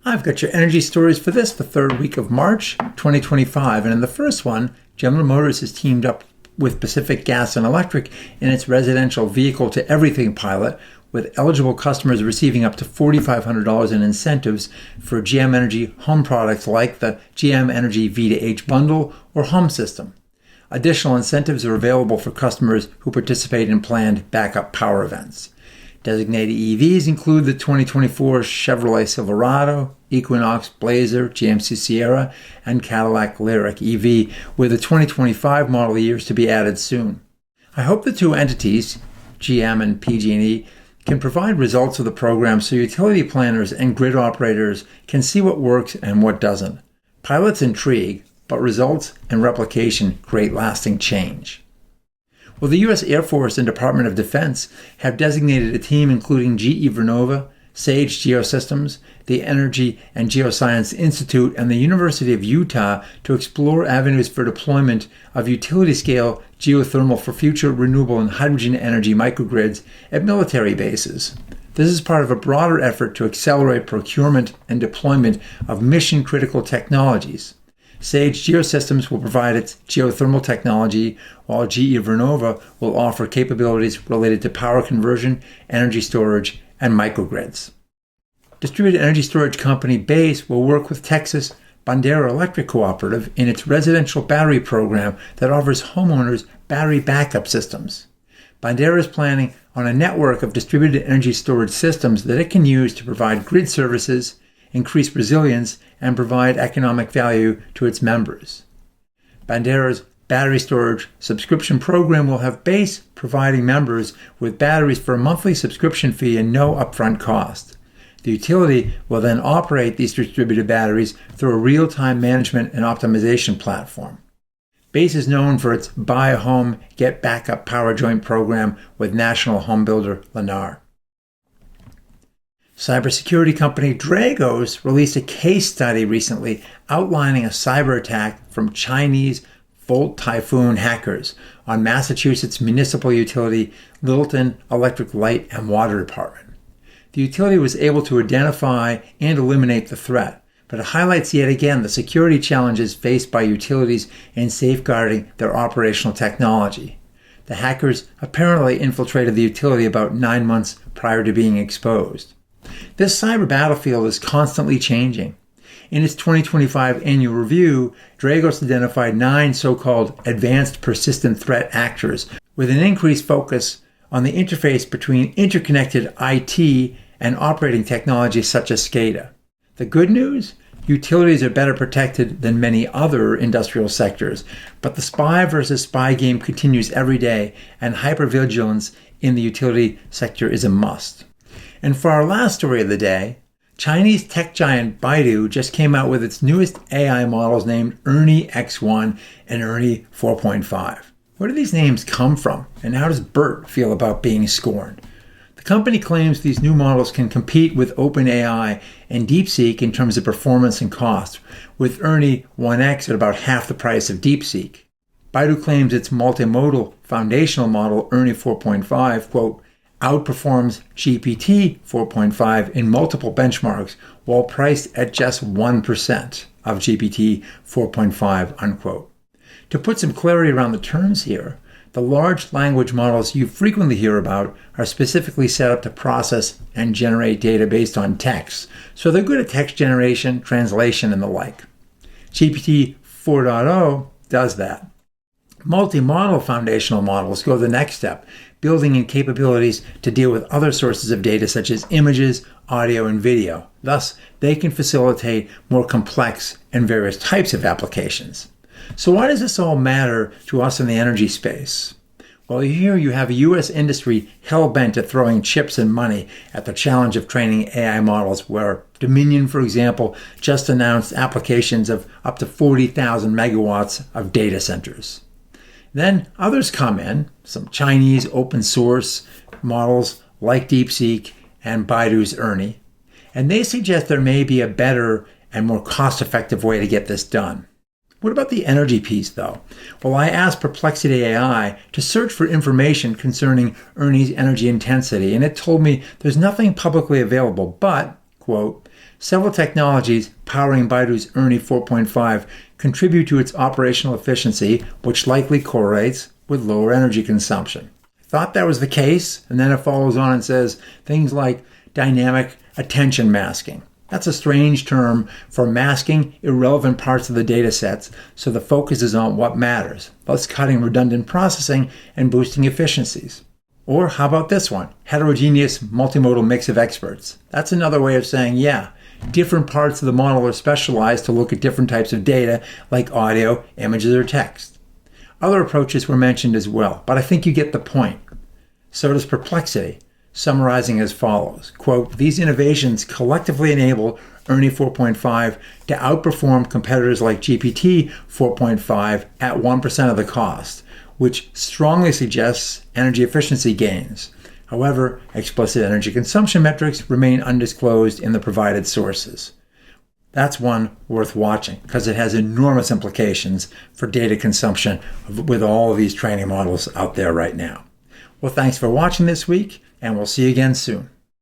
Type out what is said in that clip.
I've got your energy stories for the third week of March 2025. And in the first one, General Motors has teamed up with Pacific Gas and Electric in its residential vehicle to everything pilot, with eligible customers receiving up to $4,500 in incentives for GM Energy home products like the GM Energy V2H bundle or home system. Additional incentives are available for customers who participate in planned backup power events. Designated EVs include the 2024 Chevrolet Silverado, Equinox, Blazer, GMC Sierra, and Cadillac Lyriq EV, with the 2025 model years to be added soon. I hope the two entities, GM and PG&E, can provide results of the program so utility planners and grid operators can see what works and what doesn't. Pilots intrigue, but results and replication create lasting change. Well, the U.S. Air Force and Department of Defense have designated a team including GE Vernova, Sage Geosystems, the Energy and Geoscience Institute, and the University of Utah to explore avenues for deployment of utility-scale geothermal for future renewable and hydrogen energy microgrids at military bases. This is part of a broader effort to accelerate procurement and deployment of mission-critical technologies. Sage Geosystems will provide its geothermal technology, while GE Vernova will offer capabilities related to power conversion, energy storage, and microgrids. Distributed energy storage company BASE will work with Texas Bandera Electric Cooperative in its residential battery program that offers homeowners battery backup systems. Bandera is planning on a network of distributed energy storage systems that it can use to provide grid services, increase resilience, and provide economic value to its members. Bandera's battery storage subscription program will have BASE providing members with batteries for a monthly subscription fee and no upfront cost. The utility will then operate these distributed batteries through a real-time management and optimization platform. BASE is known for its Buy a Home, Get Backup Power Joint program with national home builder Lennar. Cybersecurity company Dragos released a case study recently outlining a cyber attack from Chinese Volt Typhoon hackers on Massachusetts municipal utility Littleton Electric Light and Water Department. The utility was able to identify and eliminate the threat, but it highlights yet again the security challenges faced by utilities in safeguarding their operational technology. The hackers apparently infiltrated the utility about 9 months prior to being exposed. This cyber battlefield is constantly changing. In its 2025 annual review, Dragos identified 9 so-called advanced persistent threat actors with an increased focus on the interface between interconnected IT and operating technologies such as SCADA. The good news? Utilities are better protected than many other industrial sectors, but the spy versus spy game continues every day, and hypervigilance in the utility sector is a must. And for our last story of the day, Chinese tech giant Baidu just came out with its newest AI models named Ernie X1 and Ernie 4.5. Where do these names come from, and how does Bert feel about being scorned? The company claims these new models can compete with OpenAI and DeepSeek in terms of performance and cost, with Ernie 1X at about half the price of DeepSeek. Baidu claims its multimodal foundational model, Ernie 4.5, quote, outperforms GPT 4.5 in multiple benchmarks while priced at just 1% of GPT 4.5, unquote. To put some clarity around the terms here, the large language models you frequently hear about are specifically set up to process and generate data based on text, so they're good at text generation, translation, and the like. GPT 4.0 does that. Multi-model foundational models go the next step, building in capabilities to deal with other sources of data such as images, audio, and video. Thus, they can facilitate more complex and various types of applications. So why does this all matter to us in the energy space? Well, here you have a U.S. industry hell-bent at throwing chips and money at the challenge of training AI models, where Dominion, for example, just announced applications of up to 40,000 megawatts of data centers. Then others come in, some Chinese open source models like DeepSeek and Baidu's Ernie, and they suggest there may be a better and more cost-effective way to get this done. What about the energy piece, though? Well, I asked Perplexity AI to search for information concerning Ernie's energy intensity, and it told me there's nothing publicly available, but, quote, Several technologies powering Baidu's Ernie 4.5 contribute to its operational efficiency, which likely correlates with lower energy consumption. I thought that was the case, and then it follows on and says things like dynamic attention masking. That's a strange term for masking irrelevant parts of the data sets, so the focus is on what matters, thus cutting redundant processing and boosting efficiencies. Or how about this one? Heterogeneous multimodal mix of experts. That's another way of saying, yeah, different parts of the model are specialized to look at different types of data like audio, images, or text. Other approaches were mentioned as well, but I think you get the point. So does Perplexity, summarizing as follows, quote, "These innovations collectively enable Ernie 4.5 to outperform competitors like GPT 4.5 at 1% of the cost, which strongly suggests energy efficiency gains. However, explicit energy consumption metrics remain undisclosed in the provided sources." That's one worth watching because it has enormous implications for data consumption with all of these training models out there right now. Well, thanks for watching this week, and we'll see you again soon.